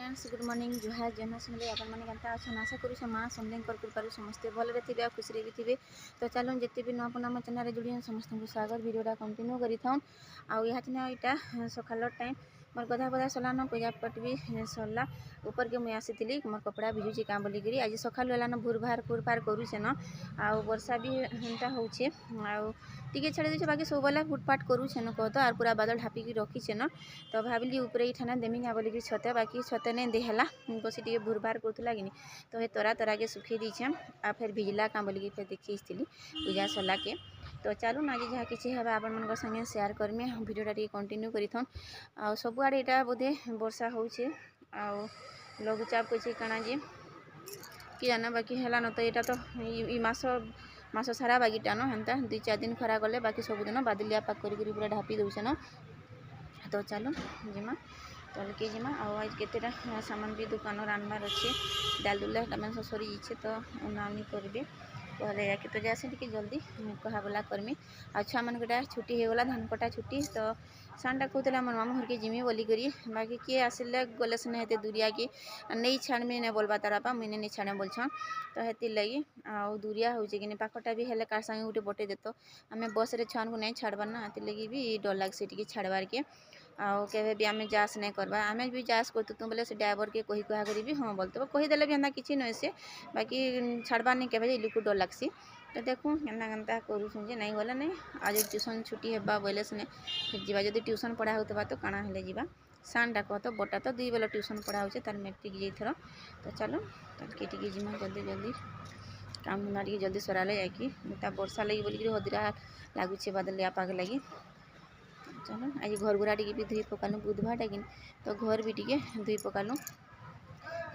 Friends good morning जुहार जन्म समझे आपण मैंने केनता अच्छा आशा करूँ माँ समझ कृपार समस्ते भले थे खुशी भी थे। तो चलो जिते भी नुआ आम चैनल जोड़ी समस्त को स्वागत वीडियोटा कंटिन्यू करें यहाँ सकाल टाइम मोर गधा बधा सरलान पूजा पाठ भी सरला ऊपर के मुझे आसी मोर कपड़ा भिजुची क्या बोलिकी आज सका भूर फार करुचे न आ वर्षा भी हेन्ता होचे टे छाड़ी देचे बाकी सब बेला फुटपाट करुचे न कह तो आर पूरा बादल ढापिकी रखीचे न तो भाविली ऊपर ये ठाना देमी क्या बोलिकी छते बाकी छते नहीं देहला बसी टे भूर बाहर करूला कि तो ये तरा तरा के सुखी दीछे आ फिर भिजला क्या बोलिकी फिर देखी पूजा सरला के। तो चलून आज जहाँ किसी है आपण मान संगे सेयार करमी भिडियोटा टी कंटिन्यू करिथन आ सबुआड़े यहाँ बोधे वर्षा होचे आ लघुचाप कोची काना जे कि जाना बाकी है न तो यहाँ तो मास सारा बाकीटा न हेन्ता 2-4 दिन खरा गले बाकी सबुदिन बादलिया पाक कर पूरा ढापी दौचे न। तो चलो जिमा तलके जिमा आज केतेटा सामान भी दुकान रानबार अच्छे डाल दुला मैंने सरी जाइए तो उनानी करेंगे कहले या तो जासे टी जल्दी कहा बोला करमी आ छुआ मान गोटा छुट्टी होगला धान कटा छुट्टी तो सानटा कहते मोर मामू घर के जिमी बोली करी बाकी किए आसिले गले से हेते दूरिया के नहीं छाड़मी नहीं बोलबा तार बापा मुझे नहीं छाड़े बोलछन तो हेती लगी आ दूरिया हो कि पाखटा भी हेल्ले कार संगे गोटे बटे देत आम बस रे छुआ को नहीं छाड़बार ना हेती लगी भी डर लगसी टी छाड़बार के आवे भी आम जास नहीं करवा आम भी जास करतु बोले से ड्राइवर के कही कहा करी हाँ बोलते कहीदेले भी एंता किसी नुहे से बाकी छाड़बार नहीं के इलू डर लगसी। तो देखूँ केन्ता केन्ता करूँ जे नहीं गला नहीं आज ट्यूशन छुट्टी है बोले से फिर जावा जब ट्यूशन पढ़ा होता तो काଣା हेले जीवा सानटा कह तो बटा तो 2 बेला ट्यूशन पढ़ा होचे तार मेट्रिक जाइथर। तो चलो तलके जिमा जल्दी जल्दी काम धंदा टी जल्दी सराले जाकि वर्षा लगी बोलिक हदिरा लगुचे बादलिया पाग लगी। चलो आज घर गुरा टी भी धुई पकालु बुधवार कि तो घर भी टी धुई पकालु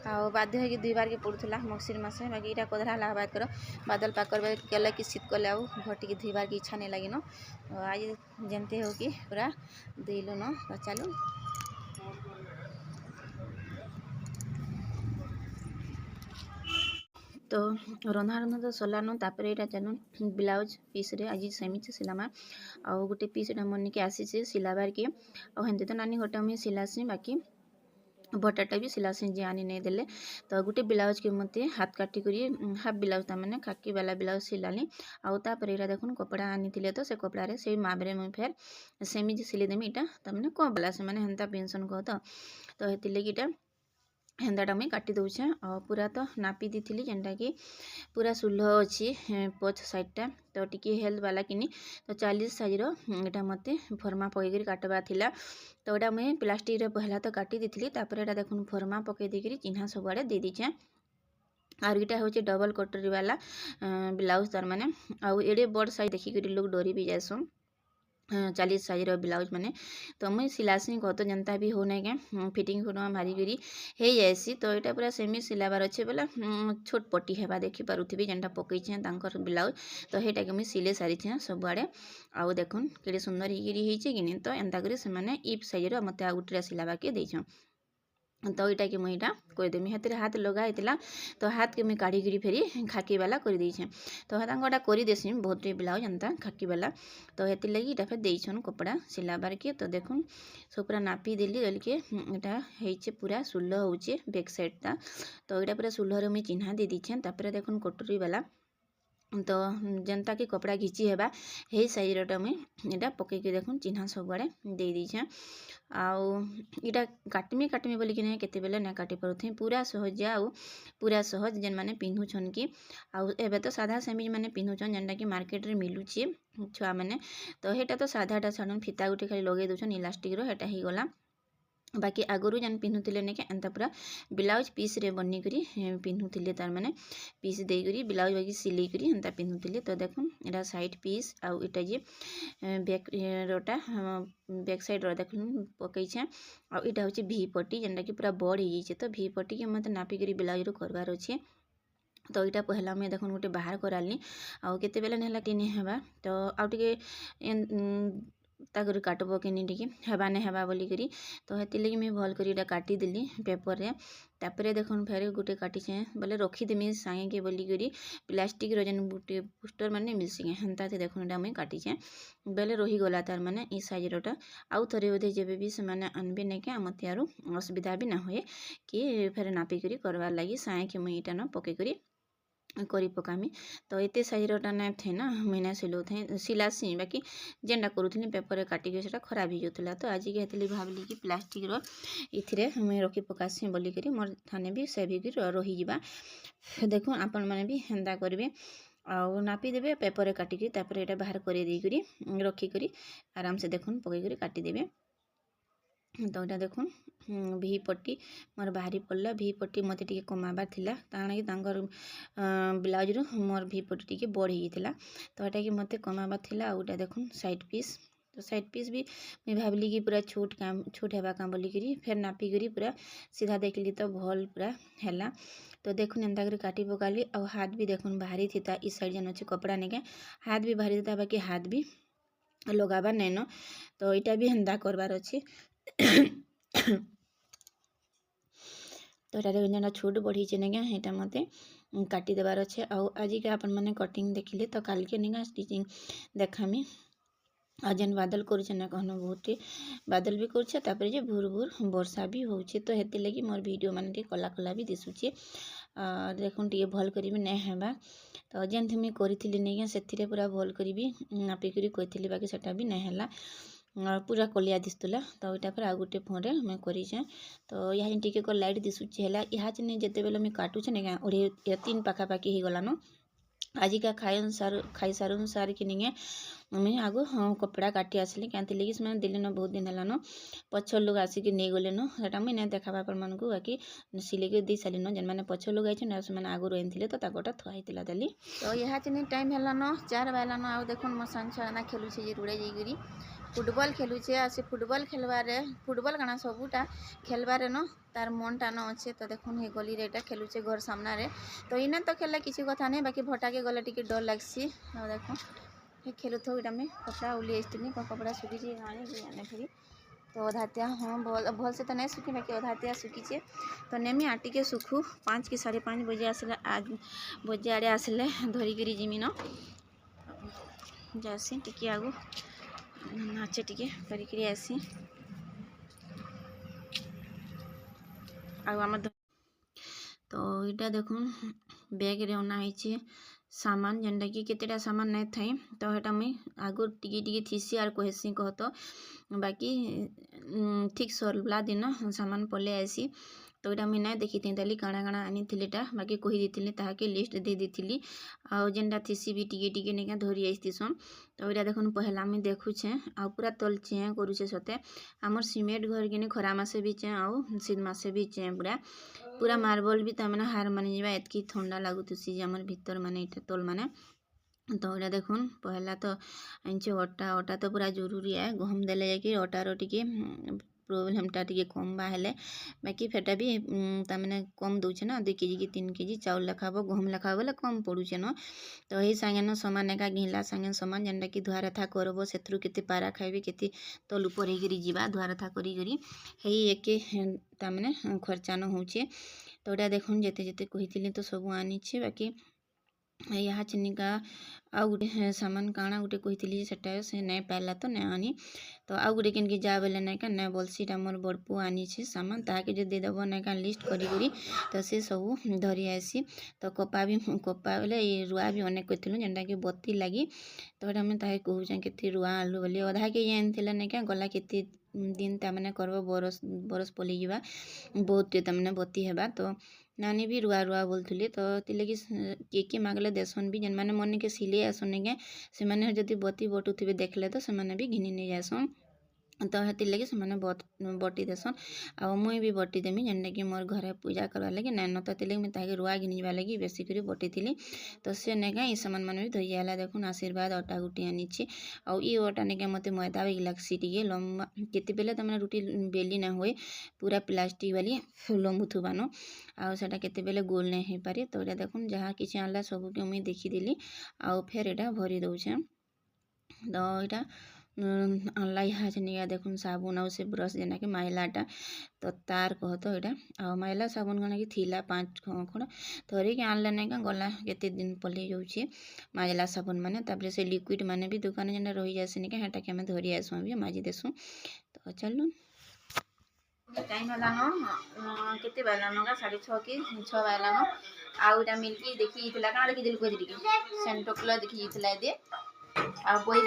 आ बाध्य हो धुईबार के पड़ूला मगसीर मसे बाकी यहाँ कदरा है बात कर बादल पाक कर कि शीत कले घर टी धुईबार की इच्छा नहीं लगी न तो आज जमते हो कि पूरा धुईलु न। तो चलो तो रंधा रंधा तो सरलान तापर यहाँ चलो ब्लाउज पीस रे आज सेमी सिलामा आ गोटे पीस मन के आसी सिलाबार के हेंते तो नानी गोटे मुझे सिलासी बाकी बटाटा भी सिलासी जे आनी नहीं देले। तो गोटे ब्लाउज के मत हाथ काटी करी हाफ ब्लाउज तमें खाकी वाला ब्लाउज सिलानी आउपर यहाँ देखुन कपड़ा आनी तो से कपड़े से मापरे मुझे फेर सेमी सिलेदेमी इटा तमें कम वाला से मैंने हेन्ता पेंशन कह तो हेती लगी इटा हेन्दाटा मुझे काटी दौचे और पूरा तो नापी दी थी जेनटा कि पूरा सुलह अच्छी पछ साइडटा तो टी हेल्थ वाला किनी तो 40 साइज यहाँ मत फर्मा पकईकर काटबार थिला तो यहाँ मुझे प्लास्टिक पहला तो काटी दी तापर यहाँ देखुन फर्मा पकई देकर चिन्हा सबुआड़े दे दीचे आर इटा हूँ डबल कटोरी वाला ब्लाउज तार मैंने आउ एड़े बड़ साइज देखिक लोग डरी भी जासन 40 साइज ब्लाउज मैंने तो मुझे सिलासी कह तो जनता भी होने के फिटिंग फुटमा मारिकी हो जाएसी तो यहाँ पूरा सेमी सिलाबार अच्छे बोला छोट पट्टी हेबा देखिपी जेनटा पकईचे ब्लाउज तो यहाँ के मुझे सिले सारी सबुआड़े आउ देखुन कि सुंदर होगी कि नहीं तो एंता कर इप साइज मत आउ गोटे सिलाबा के देछन। तो यहाँ कि मुझे करदेमी हाथ हाथ लगाई तो हाथ के मुझे काढ़ी फेरी खाकी वाला कर देछे तो हाथ कर देसी बहुत ब्लाउज एंता खाकी वाला तो हेती लगी इटा फिर देछन कपड़ा सिलाबार के। तो देखुन सब पूरा नापी देली दल के यहाँ होचे पूरा सुलह होचे बैक साइडटा तो यहाँ पूरा सुलह मुझे चिन्हा दे दीछे तापर देखुन कटोरी वाला तो जनता कि कपड़ा घिची हेबा हे साइजटा मुझे यहाँ पकईक देखुन चिन्हा सबुआड़े दे दीछे आउ इटा काटमी बोलिक नहीं केते बेले ना काटी पारुथी पूरा सहज आउ पूरा सहज जेन माने पिंधुछन कि आउ एबे तो साधा सेमिज माने पिंधुछन जेनटा कि मार्केट रे मिलुची छुआ माने तो हेटा तो साधाटा छाड़न फिता गुटे खाली लगे दउछन इलास्टिक रो हेटा ही गला बाकी आगुरी जेन पिंधुले नहीं एंता पूरा ब्लाउज पीस रे बनी करी पिंधुले तार माने पीस देकरी ब्लाउज बाकी सिलाई करी एंता पिंधुले। तो देखुन एटा साइड पीस आउ इटा जे बैक रोटा बैक साइड रो देखुन पकईछे आउ इटा होचे भी पट्टी जेनटा कि पूरा बड़ हो जाइए तो भी पट्टी के मत नापिक ब्लाउज रो करवार अच्छे तो यहाँ पहला मुझे देखुन गोटे बाहर कराली आउ केते बेले नेला टिनी हेबा तो आउ टिके ताकरी काटब कि टिके हेबा नहीं हेबा बोलिकी तो हेती लगी मुझे भल कर काटिदेली पेपर रे तापर देखुन फेर गोटे काटिचे बोले रखीदेमी सागे के बोलिकी प्लास्टिक जेन गोटे पोस्टर मैंने मिलसी हेन्ता देखुन एटा मुझे काटिचे बेले रहीगला तार मैंने ई साइजरटा आउ थे बोधे जब भी से आनबे नहीं क्या मत यार असुविधा भी ना हुए कि फेर नापिकी करवार लगी सागे के मुझे इटा न पकईकरी करी पकामी तो एते साइजरटा ना थे ना मुझे ना सिलाऊे सिलासी बाकी जेनटा करूँ पेपर काटिक से खराब हो जाता तो आज के हेतु भाविली कि प्लास्टिक इथिरे मुझे रखी पकासी बोलिकी मोर थाने भी सेविक रहीजा देखो आपण मैंने भी हेन्ता करेंगे आउ नापिदेवे पेपर काटिकी तापर एटा बाहर कर रखिक आराम से देखुन पकईकरी काटिदेवे तो यहाँ देखुन भी पट्टी मोर बाहरी पड़ला भी पट्टी मत टे कमाबार थिला कारण कि ब्लाउज रु मोर भी पट्टी टे बढ़ होता तो यहाँ कि मत कमाबार थिला आउटा देखुन साइड पीस तो साइड पीस भी मुझे भाविली कि पूरा छोट हेबा काम बोलिकी फेर नापिकी पूरा सीधा देखली तो भल पूरा है तो देखुन एंता कर काटी पकाली आ हाथ भी देखुन बाहरी थी इस साइड जेन अच्छे कपड़ा नहीं हाथ भी बाहरी था बाकी हाथ भी लगाबार नहीं न तो यहाँ भी हेन्ता करवार अच्छे तो यहाँ छोट बढ़ी नेगा यहाँ मत काटिदेवार अच्छे आज के आपण मैंने कटिंग देखिले तो काल के नेगा स्टिचिंग देखामी आ जेन बादल करुचे ना कहना बहुत बादल भी करुचे तापर जे भूर भूर वर्षा भी होचे तो हेती लगी मोर वीडियो माने कला कला भी दिशुचे देखुन टे भल करी नहीं हेबा तो जेन मुझे करी नहीं से पूरा भल करी नापिकी कही बाकी सेटा भी नहीं है पूरा कलिया दिसुला तो यहाँ पर आउ गोटे फोन में मैं करें तो यहाँ टी लाइट दिशुचे है यहाँ चिन्ह जिते बेले मुझे काटुचे ना 3 पाखापाखि हो गलान आजिका खाई सारू सार कि नहीं मुझे आगो हाँ कपड़ा काटी आसली क्या लगी से दिले न बहुत दिन है पछर लोग आसिक नहीं गले ना मुझे नहीं देखा आपण मानक बाकी सिलेक दे सारी न जेन मैंने पछर लोग आई से आगु रही तो ताकटा थुआई देली तो यहाँ चिन्ह टाइम है 4 बजलान आ देखुन मो सांग छुआ खेलुचे जे रुड़े जाइए फुटबॉल खेलुचे आ से फुटबॉल खेलबार फुटबॉल काना सबूटा खेलबार न तार मन टा न अच्छे तो देखुन हे गली रे खेलुचे घर सामने तो इने तो खेलला किसी कथा नहीं बाकी भटाके गले टिके डर लगसी देखो ये खेलु थो इटा में कपड़ा उली आसती कपड़ा सुखी आने फिर तो अधातिया हाँ भल से तो नहीं सुखी बाकी अधातिया सुखीचे तो नेमी आटी के सुखू 5 कि 5:30 बजे आसले आज बजे आड़े आसले धरिकी जिमी न जासी टिके आगु नाचे टिके करी आसी आम तो यहाँ देखुन बैग रे अना है सामान जेनटा कि केतेटा सामान नहीं थाई तो यहाँ मुई आगु टिके थीसी आर कहसी कह तो बाकी ठीक सरला दिन सामान पले आसी तो यहाँ मुझे नहीं देखी थी काଣା काଣା आनी बाकी कही दी ताके लिस्ट दे दी आउ जेनटा थीसी भी टिके नहीं धरी आईसन तो यहाँ देखुन पहला मुझे देखुचे आ पूरा तल चेँ करुचे सते आमर सीमेंट घर कि खरा मसे भी चेँ आउ शीत मसे भी चेँ पूरा मार्बल भी तमें हार मानी जावा एतकी ठंडा लगुसी आमर भीतर माने तल माने तो यहाँ देखुन पहला तो आनचे अटा तो पूरा जरूरी है गहम देले जाकि अटार टिके प्रोब्लेमटा टिके कम बाहले बाकी फेटा भी तमें कम दौचे ना 2 केजी कि 3 केजी चाउल लखाब गहम लखाब बोले कम पड़ुचे न तो यही सागे न सामान एका घिला सागे सामान जेनटा कि धुआ रथा करब से केते पारा खाइबे केते तल ऊपर होकर जीवा धुआ रथा करी एके तमें खर्चा न होचे तो यहाँ देखुन जेते जेते कही तो सब आनीचे बाकी यहाँ चिन्निका आउ गोटे सामान काଣା गोटे कही सेटा से नहीं पाला तो नहीं आनी तो आउ गोटे के जा बेले नहीं का नहीं बोलसी मोर बड़पु आनी सामान ताके जो देदेव नहीं का लिस्ट करी तो से सब धरी आसी तो कपा बेले ये रुआ भी अनेक कहूँ जेनटा कि बत्ती लगी तो आम ताके कहूँ के रुआ आलू बोली अधा के आनी नहीं क्या गला के दिन तमें करब बरस पलि जा बहुत तमें बत्ती हेबा तो नानी भी रुआ बोलते तो लगी किए मागले देसन भी जेन मैंने मन के सिले आसन क्या से मैंने जदि बत्ती बटुवे देखले तो से भी घिनी नहीं जासन तो हेती लगी से बटी देसन आ मुई भी बटी देमी जेनटा कि मोर घरे पूजा करवा लगे नाइन न तो लगी मुझे रुआ घिन जावा लगी बेसी कर बटी थी तो से नेगा ये सामान मैंने भी धोई आला देखुन आशीर्वाद अटा गुटी आनी आउ ये अटा नेगा मत मैदा भी लगसी टे लंबा केते बेले तमें रुटी बेली ना हुए पूरा प्लास्टिक वाली लंबू थुबानो आटा केते बेले गोल नहीं हो पारे तो यहाँ देखुन जहाँ किसी आनला सबके मुझे देखीदेली आउ फेर यहाँ भरी दौचे तो यहाँ आनला यहाँ निका देखुन साबुन आउ से ब्रश जेना कि माइलाटा तो तार कह तो यहाँ आ माइला साबुन कण कि थिला 5 खण धरिक आनले नहीं गला केते दिन पलि जाऊँचे माइला साबुन माने तापर से लिक्विड माने भी दुकान जेना रही जासी निका हेटा के हमें धरी आसू भी माजी देसु तो चलू टाइम हेलान केते बालान का 6:30 कि 6 बालान आउ इटा मिल्की देखि इतला काना देखि दिल को दिके सेंटो क्लॉज देखि इतला दे आ बोई भी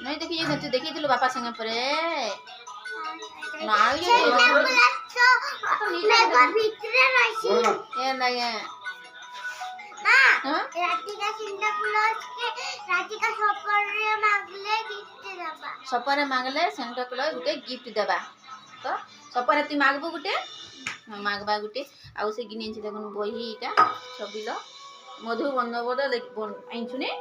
नहीं देखि ये तो देखि दिलु बापा संगे परे ना ये मैं भीतर रही ए ना ये हां राती का सेंटो क्लॉज के राती का सपर मांगले सेंटो क्लॉज गुटे गिफ्ट देबा तो सपर तू मागबो गुटे मागबा गुटे आउ से गिने छी देखन बही इटा छबिलो मधु बंदोबद आइछुने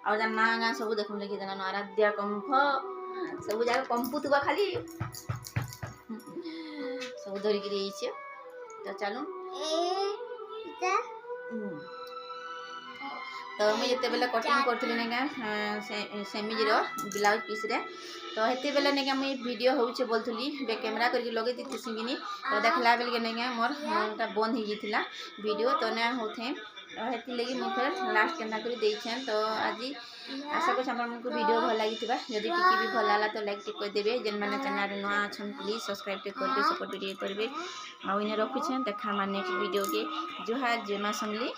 और ना ना सब देखन लिखि देना आराध्या कंफ सब जाक कंपुतबा खाली सब धरि गिरे छै तो चलू तो मुझे जिते बेले कटिंग करथि ना सेमिज रो ब्लाउज पीस रे तो हेते बेले नेगा मुई वीडियो होउछे बोलथली बे कैमरा करके लगे दिथि सिंगिनी तो देखला बेल के नेगा मोर ता बंद हो जिथिला वीडियो तो ना होथे हेति लगी मु फिर लास्ट केना करी देइ छन तो आज आशा को हमर को वीडियो भल लागिथिबा यदि टिकी भी भल आला तो लाइक टिक कर देबे जेन माने चैनल नवा छन प्लीज सब्सक्राइब टिक करबे सपोर्ट टिक करबे आ इने रखु छन देखा मा नेक्स्ट वीडियो के जोहार जय मां समली।